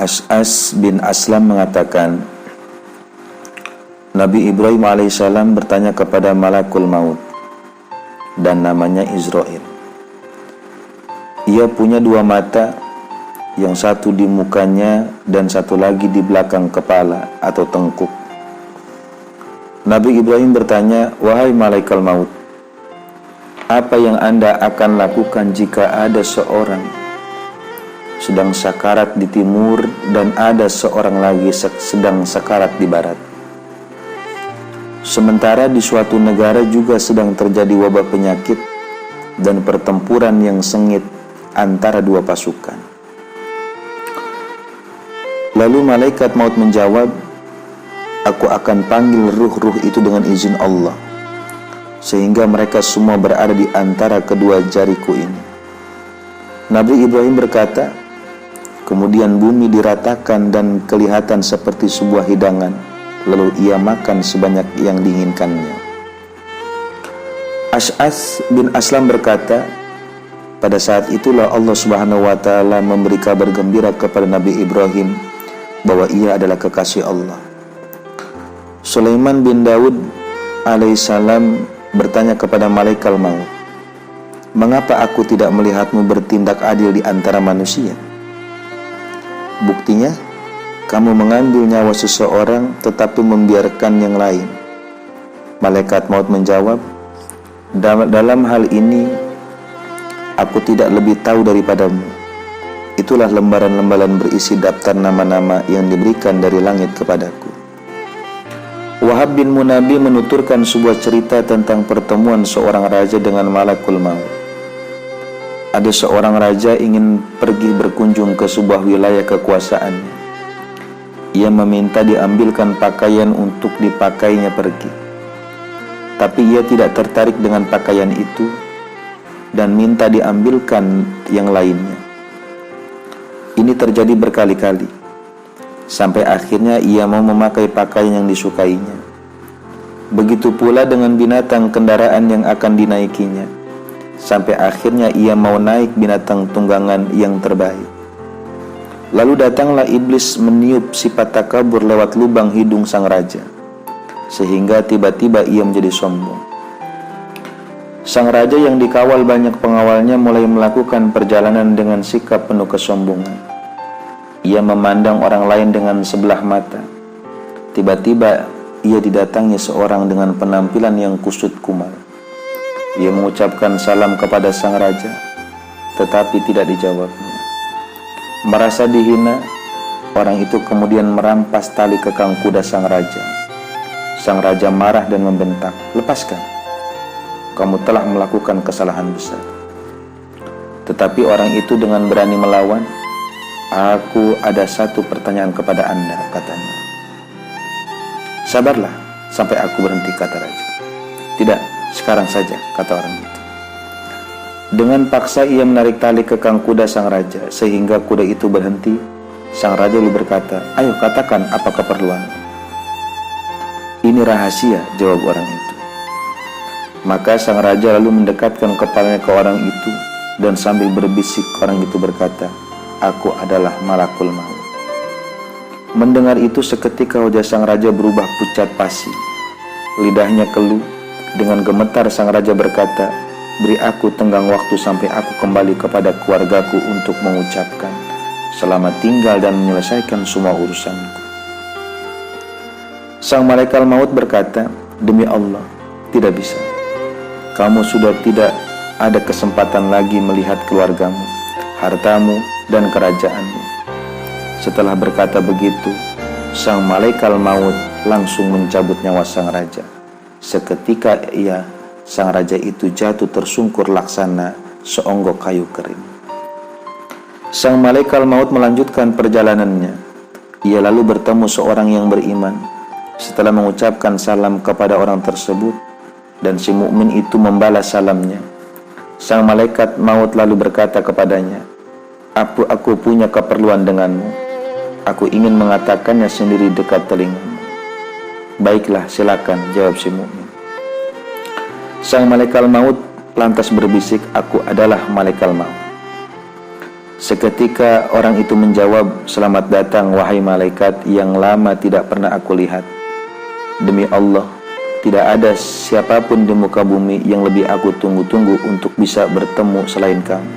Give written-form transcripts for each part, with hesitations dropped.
Ash'as bin Aslam mengatakan, Nabi Ibrahim alaihissalam bertanya kepada malakul maut dan namanya Izrail. Ia punya dua mata, yang satu di mukanya dan satu lagi di belakang kepala atau tengkuk. Nabi Ibrahim bertanya, wahai malaikat maut, apa yang Anda akan lakukan jika ada seorang sedang sakarat di timur dan ada seorang lagi sedang sakarat di barat? Sementara di suatu negara juga sedang terjadi wabah penyakit dan pertempuran yang sengit antara dua pasukan. Lalu malaikat maut menjawab, aku akan panggil ruh-ruh itu dengan izin Allah, sehingga mereka semua berada di antara kedua jariku ini. Nabi Ibrahim berkata, kemudian bumi diratakan dan kelihatan seperti sebuah hidangan, lalu ia makan sebanyak yang diinginkannya. Ash'as bin Aslam berkata, pada saat itulah Allah Subhanahu wa Ta'ala memberi kabar gembira kepada Nabi Ibrahim bahwa ia adalah kekasih Allah. Sulaiman bin Daud alaihissalam bertanya kepada malaikat maut, mengapa aku tidak melihatmu bertindak adil di antara manusia? Buktinya, kamu mengambil nyawa seseorang tetapi membiarkan yang lain. Malaikat maut menjawab, dalam hal ini aku tidak lebih tahu daripadamu. Itulah lembaran-lembaran berisi daftar nama-nama yang diberikan dari langit kepadaku. Wahab bin Munabi menuturkan sebuah cerita tentang pertemuan seorang raja dengan malakul maut. Ada seorang raja ingin pergi berkunjung ke sebuah wilayah kekuasaannya. Ia meminta diambilkan pakaian untuk dipakainya pergi. Tapi ia tidak tertarik dengan pakaian itu dan minta diambilkan yang lainnya. Ini terjadi berkali-kali, sampai akhirnya ia mau memakai pakaian yang disukainya. Begitu pula dengan binatang kendaraan yang akan dinaikinya, sampai akhirnya ia mau naik binatang tunggangan yang terbaik. Lalu datanglah iblis meniup sifat takabur lewat lubang hidung sang raja, sehingga tiba-tiba ia menjadi sombong. Sang raja yang dikawal banyak pengawalnya mulai melakukan perjalanan dengan sikap penuh kesombongan. Ia memandang orang lain dengan sebelah mata. Tiba-tiba ia didatangi seorang dengan penampilan yang kusut kumal. Ia mengucapkan salam kepada sang raja, tetapi tidak dijawabnya. Merasa dihina, orang itu kemudian merampas tali kekang kuda sang raja. Sang raja marah dan membentak, lepaskan, kamu telah melakukan kesalahan besar. Tetapi orang itu dengan berani melawan. Aku ada satu pertanyaan kepada Anda, katanya. Sabarlah sampai aku berhenti, kata raja. Tidak, sekarang saja, kata orang itu. Dengan paksa ia menarik tali kekang kuda sang raja sehingga kuda itu berhenti. Sang raja lalu berkata, ayo katakan apa keperluan. Ini rahasia, jawab orang itu. Maka sang raja lalu mendekatkan kepalanya ke orang itu dan sambil berbisik orang itu berkata, aku adalah malakul maut. Mendengar itu seketika wajah sang raja berubah pucat pasi. Lidahnya keluh. Dengan gemetar sang raja berkata, beri aku tenggang waktu sampai aku kembali kepada keluargaku untuk mengucapkan selamat tinggal dan menyelesaikan semua urusanku. Sang malaikat maut berkata, demi Allah, tidak bisa. Kamu sudah tidak ada kesempatan lagi melihat keluargamu, hartamu, dan kerajaanmu. Setelah berkata begitu, sang malaikat maut langsung mencabut nyawa sang raja. Seketika sang raja itu jatuh tersungkur laksana seonggok kayu kering. Sang malaikat maut melanjutkan perjalanannya. Ia lalu bertemu seorang yang beriman. Setelah mengucapkan salam kepada orang tersebut, dan si mukmin itu membalas salamnya, sang malaikat maut lalu berkata kepadanya, aku punya keperluan denganmu. Aku ingin mengatakannya sendiri dekat telingamu. Baiklah, silakan, jawab si mukmin. Sang malaikat maut lantas berbisik, aku adalah malaikat maut. Seketika orang itu menjawab, "Selamat datang wahai malaikat yang lama tidak pernah aku lihat. Demi Allah, tidak ada siapapun di muka bumi yang lebih aku tunggu-tunggu untuk bisa bertemu selain kamu."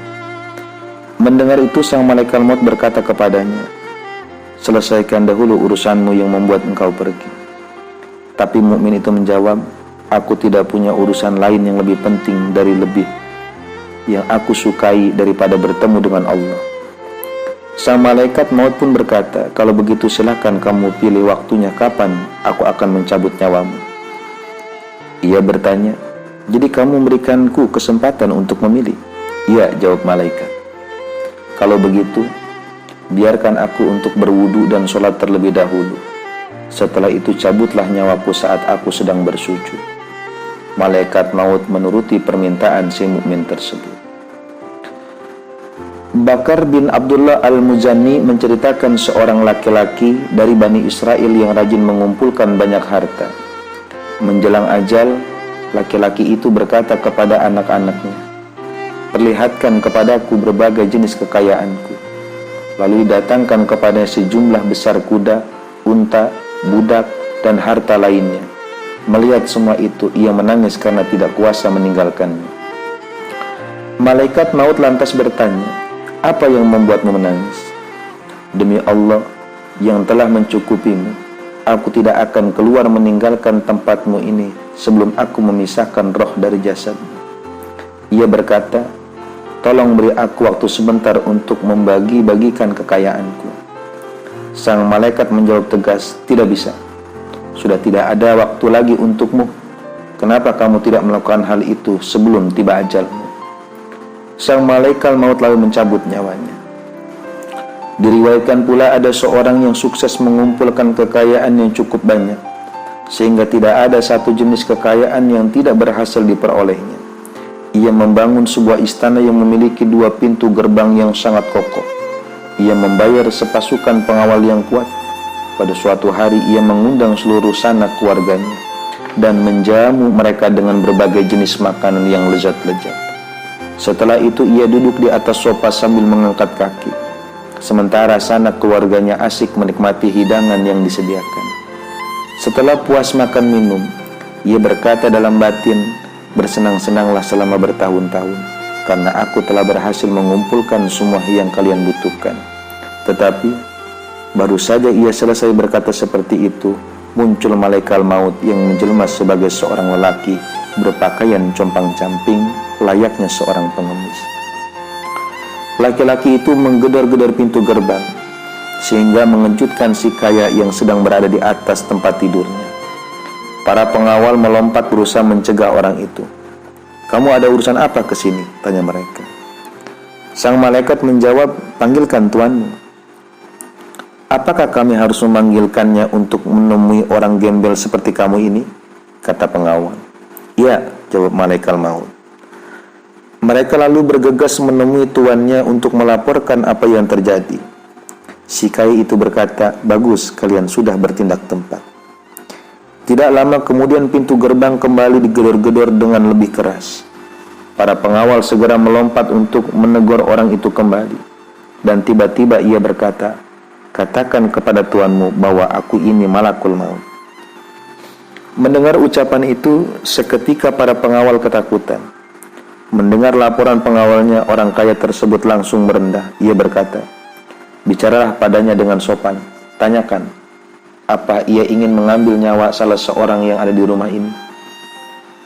Mendengar itu, sang malaikat maut berkata kepadanya, "Selesaikan dahulu urusanmu yang membuat engkau pergi." Tapi mukmin itu menjawab, "Aku tidak punya urusan lain yang lebih penting yang aku sukai daripada bertemu dengan Allah." Sang malaikat maut pun berkata, "Kalau begitu silakan kamu pilih waktunya kapan aku akan mencabut nyawamu." Ia bertanya, "Jadi kamu memberikanku kesempatan untuk memilih?" "Iya," jawab malaikat. "Kalau begitu, biarkan aku untuk berwudu dan sholat terlebih dahulu. Setelah itu cabutlah nyawaku saat aku sedang bersujud." Malaikat maut menuruti permintaan si mukmin tersebut. Bakar bin Abdullah al-Muzani menceritakan seorang laki-laki dari Bani Israel yang rajin mengumpulkan banyak harta. Menjelang ajal, laki-laki itu berkata kepada anak-anaknya, "Perlihatkan kepadaku berbagai jenis kekayaanku." Lalu didatangkan kepada sejumlah besar kuda, unta, budak, dan harta lainnya. Melihat semua itu, ia menangis karena tidak kuasa meninggalkannya. Malaikat maut lantas bertanya, "Apa yang membuatmu menangis?" "Demi Allah yang telah mencukupimu, aku tidak akan keluar meninggalkan tempatmu ini sebelum aku memisahkan roh dari jasadmu." Ia berkata, "Tolong beri aku waktu sebentar untuk membagi-bagikan kekayaanku." Sang malaikat menjawab tegas, "Tidak bisa. Sudah tidak ada waktu lagi untukmu. Kenapa kamu tidak melakukan hal itu sebelum tiba ajalmu?" Sang malaikat maut lalu mencabut nyawanya. Diriwayatkan pula ada seorang yang sukses mengumpulkan kekayaan yang cukup banyak, sehingga tidak ada satu jenis kekayaan yang tidak berhasil diperolehnya. Ia membangun sebuah istana yang memiliki 2 pintu gerbang yang sangat kokoh. Ia membayar sepasukan pengawal yang kuat. Pada suatu hari ia mengundang seluruh sanak keluarganya dan menjamu mereka dengan berbagai jenis makanan yang lezat-lezat. Setelah itu ia duduk di atas sofa sambil mengangkat kaki, sementara sanak keluarganya asik menikmati hidangan yang disediakan. Setelah puas makan minum, ia berkata dalam batin, "Bersenang-senanglah selama bertahun-tahun, karena aku telah berhasil mengumpulkan semua yang kalian butuhkan." Tetapi baru saja ia selesai berkata seperti itu, muncul malaikat maut yang menjelma sebagai seorang lelaki berpakaian compang-camping layaknya seorang pengemis. Laki-laki itu menggedor-gedor pintu gerbang sehingga mengejutkan si kaya yang sedang berada di atas tempat tidurnya. Para pengawal melompat berusaha mencegah orang itu. "Kamu ada urusan apa ke sini?" tanya mereka. Sang malaikat menjawab, "Panggilkan tuanmu." "Apakah kami harus memanggilkannya untuk menemui orang gembel seperti kamu ini?" kata pengawal. "Ya," jawab malaikat maut. Mereka lalu bergegas menemui tuannya untuk melaporkan apa yang terjadi. Si kaya itu berkata, "Bagus, kalian sudah bertindak tepat." Tidak lama kemudian pintu gerbang kembali digedor-gedor dengan lebih keras. Para pengawal segera melompat untuk menegur orang itu kembali. Dan tiba-tiba ia berkata, "Katakan kepada tuanmu bahwa aku ini malakul maut." Mendengar ucapan itu, seketika para pengawal ketakutan. Mendengar laporan pengawalnya, orang kaya tersebut langsung merendah. Ia berkata, "Bicaralah padanya dengan sopan. Tanyakan, apa ia ingin mengambil nyawa salah seorang yang ada di rumah ini?"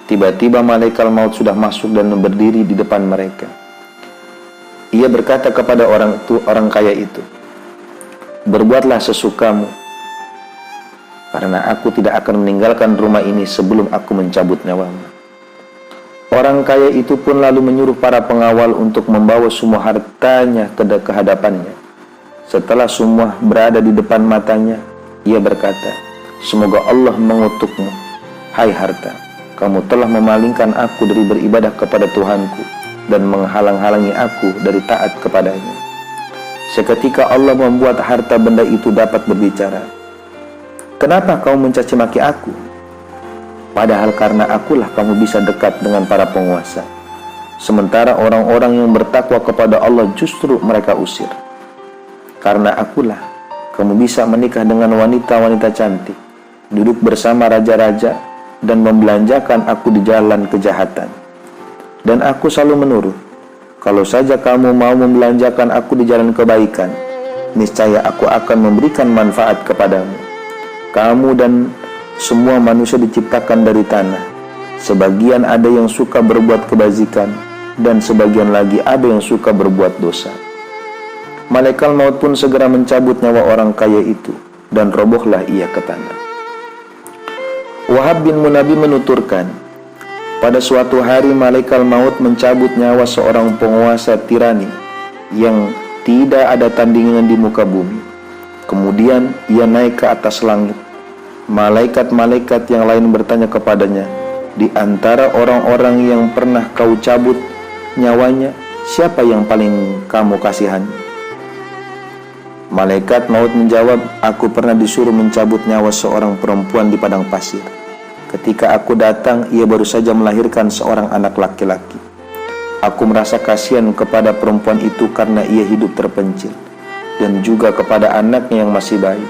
Tiba-tiba malaikat maut sudah masuk dan berdiri di depan mereka. Ia berkata kepada orang kaya itu, "Berbuatlah sesukamu, karena aku tidak akan meninggalkan rumah ini sebelum aku mencabut nyawamu." Orang kaya itu pun lalu menyuruh para pengawal untuk membawa semua hartanya ke hadapannya. Setelah semua berada di depan matanya, ia berkata, "Semoga Allah mengutukmu, hai harta. Kamu telah memalingkan aku dari beribadah kepada Tuhanku dan menghalang-halangi aku dari taat kepadanya." Seketika Allah membuat harta benda itu dapat berbicara. "Kenapa kau mencaci maki aku? Padahal karena akulah kamu bisa dekat dengan para penguasa." sementara orang-orang yang bertakwa kepada Allah justru mereka usir. Karena akulah kamu bisa menikah dengan wanita-wanita cantik, duduk bersama raja-raja, dan membelanjakan aku di jalan kejahatan. Dan aku selalu menurut, kalau saja kamu mau membelanjakan aku di jalan kebaikan, niscaya aku akan memberikan manfaat kepadamu. Kamu dan semua manusia diciptakan dari tanah. Sebagian ada yang suka berbuat kebajikan, dan sebagian lagi ada yang suka berbuat dosa. Malaikat maut pun segera mencabut nyawa orang kaya itu, dan robohlah ia ke tanah. Wahab bin Munabi menuturkan, pada suatu hari malaikat maut mencabut nyawa seorang penguasa tirani yang tidak ada tandingan di muka bumi. Kemudian ia naik ke atas langit. Malaikat-malaikat yang lain bertanya kepadanya, di antara orang-orang yang pernah kau cabut nyawanya, siapa yang paling kamu kasihani? Malaikat maut menjawab, aku pernah disuruh mencabut nyawa seorang perempuan di padang pasir. Ketika aku datang, ia baru saja melahirkan seorang anak laki-laki. Aku merasa kasihan kepada perempuan itu karena ia hidup terpencil, dan juga kepada anaknya yang masih bayi.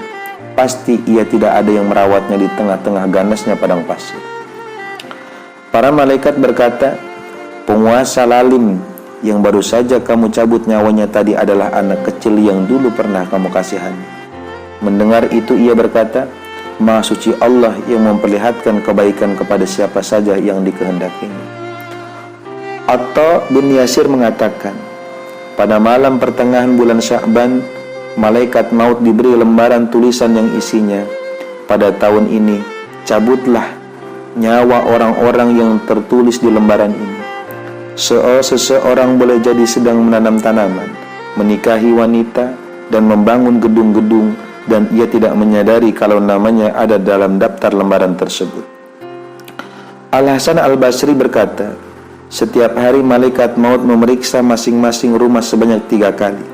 Pasti ia tidak ada yang merawatnya di tengah-tengah ganasnya padang pasir. Para malaikat berkata, penguasa lalim yang baru saja kamu cabut nyawanya tadi adalah anak kecil yang dulu pernah kamu kasihani. Mendengar itu ia berkata, Maha suci Allah yang memperlihatkan kebaikan kepada siapa saja yang dikehendakinya. Atta bin Yasir mengatakan, pada malam pertengahan bulan Sya'ban, malaikat maut diberi lembaran tulisan yang isinya, pada tahun ini cabutlah nyawa orang-orang yang tertulis di lembaran ini. Seseorang boleh jadi sedang menanam tanaman, menikahi wanita, dan membangun gedung-gedung, dan ia tidak menyadari kalau namanya ada dalam daftar lembaran tersebut. Al-Hasan Al-Basri berkata, setiap hari malaikat maut memeriksa masing-masing rumah sebanyak 3 kali.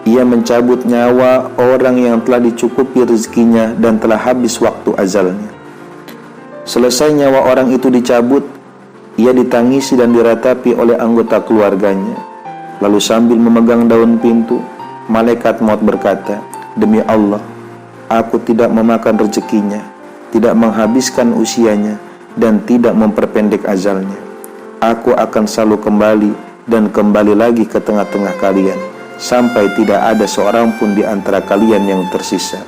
Ia mencabut nyawa orang yang telah dicukupi rezekinya dan telah habis waktu ajalnya. Selesai nyawa orang itu dicabut, ia ditangisi dan diratapi oleh anggota keluarganya. Lalu sambil memegang daun pintu, malaikat maut berkata, demi Allah, aku tidak memakan rezekinya, tidak menghabiskan usianya, dan tidak memperpendek ajalnya. Aku akan selalu kembali dan kembali lagi ke tengah-tengah kalian, sampai tidak ada seorang pun di antara kalian yang tersisa.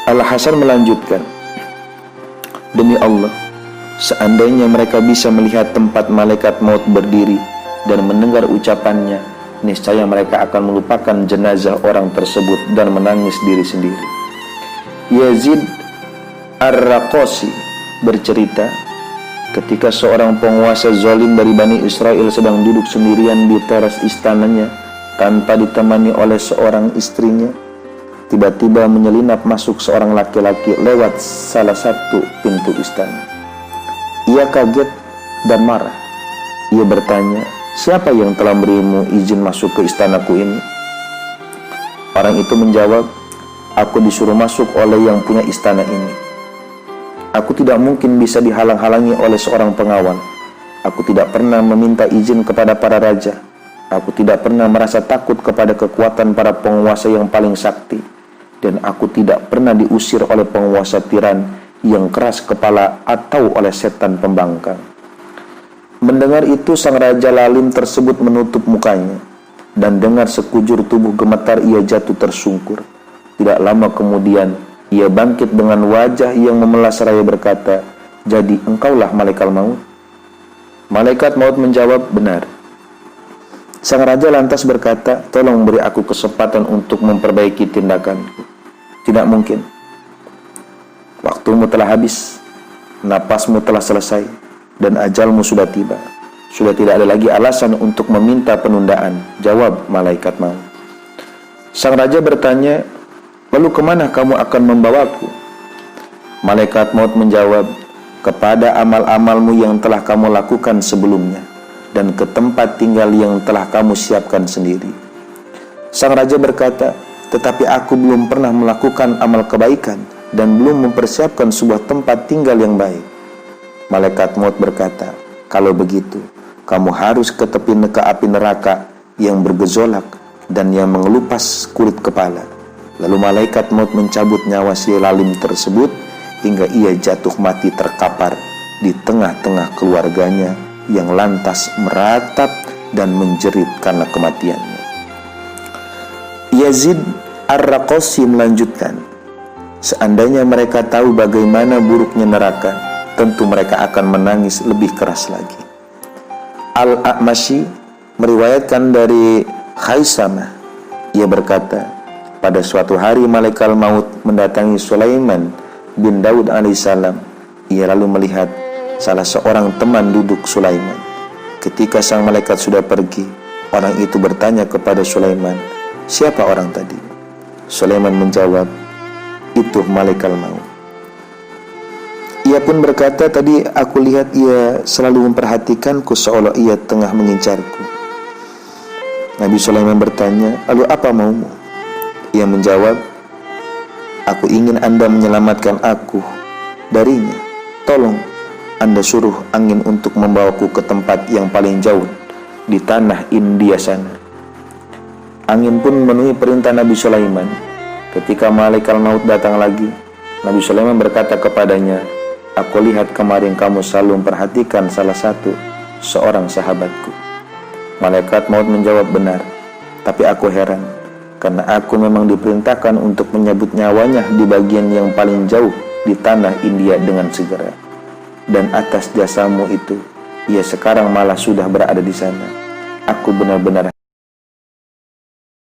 Al-Hasan melanjutkan, demi Allah, seandainya mereka bisa melihat tempat malaikat maut berdiri dan mendengar ucapannya, niscaya mereka akan melupakan jenazah orang tersebut dan menangis diri sendiri. Yazid Ar-Raqasi bercerita, ketika seorang penguasa zalim dari Bani Israel sedang duduk sendirian di teras istananya tanpa ditemani oleh seorang istrinya, tiba-tiba menyelinap masuk seorang laki-laki lewat salah satu pintu istana. Ia kaget dan marah. Ia bertanya, siapa yang telah berimu izin masuk ke istanaku ini? Orang itu menjawab, aku disuruh masuk oleh yang punya istana ini. Aku tidak mungkin bisa dihalang-halangi oleh seorang pengawal. Aku tidak pernah meminta izin kepada para raja. Aku tidak pernah merasa takut kepada kekuatan para penguasa yang paling sakti. Dan aku tidak pernah diusir oleh penguasa tiran yang keras kepala atau oleh setan pembangkang. Mendengar itu, sang raja lalim tersebut menutup mukanya, dan dengar sekujur tubuh gemetar, ia jatuh tersungkur. Tidak lama kemudian ia bangkit dengan wajah yang memelas raya berkata, jadi engkaulah malaikat maut? Malaikat maut menjawab, benar. Sang raja lantas berkata, tolong beri aku kesempatan untuk memperbaiki tindakanku. Tidak mungkin. Waktumu telah habis, napasmu telah selesai, dan ajalmu sudah tiba. Sudah tidak ada lagi alasan untuk meminta penundaan, jawab malaikat maut. Sang raja bertanya, lalu kemana kamu akan membawaku? Malaikat maut menjawab, kepada amal-amalmu yang telah kamu lakukan sebelumnya, dan ke tempat tinggal yang telah kamu siapkan sendiri. Sang raja berkata, tetapi aku belum pernah melakukan amal kebaikan dan belum mempersiapkan sebuah tempat tinggal yang baik. Malaikat maut berkata, Kalau begitu, kamu harus ke tepi api neraka yang bergejolak dan yang mengelupas kulit kepala. Lalu malaikat maut mencabut nyawa si lalim tersebut hingga ia jatuh mati terkapar di tengah-tengah keluarganya yang lantas meratap dan menjerit karena kematiannya. Yazid Ar-Raqasi melanjutkan, seandainya mereka tahu bagaimana buruknya neraka, tentu mereka akan menangis lebih keras lagi. Al-A'mashi meriwayatkan dari Khaisamah, ia berkata, pada suatu hari malaikat maut mendatangi Sulaiman bin Daud alaihissalam. Ia lalu melihat salah seorang teman duduk Sulaiman. Ketika sang malaikat sudah pergi, orang itu bertanya kepada Sulaiman, siapa orang tadi? Sulaiman menjawab, itu malaikat maut. Ia pun berkata, tadi aku lihat ia selalu memperhatikanku seolah ia tengah mengincarku. Nabi Sulaiman bertanya, lalu apa maumu? Ia menjawab, aku ingin Anda menyelamatkan aku darinya. Tolong Anda suruh angin untuk membawaku ke tempat yang paling jauh di tanah India sana. Angin pun memenuhi perintah Nabi Sulaiman. Ketika malaikat maut datang lagi, Nabi Sulaiman berkata kepadanya, aku lihat kemarin kamu selalu memperhatikan salah satu seorang sahabatku. Malaikat maut menjawab, benar, tapi aku heran, karena aku memang diperintahkan untuk menyabut nyawanya di bagian yang paling jauh di tanah India dengan segera. Dan atas jasamu itu, ia sekarang malah sudah berada di sana. Aku benar-benar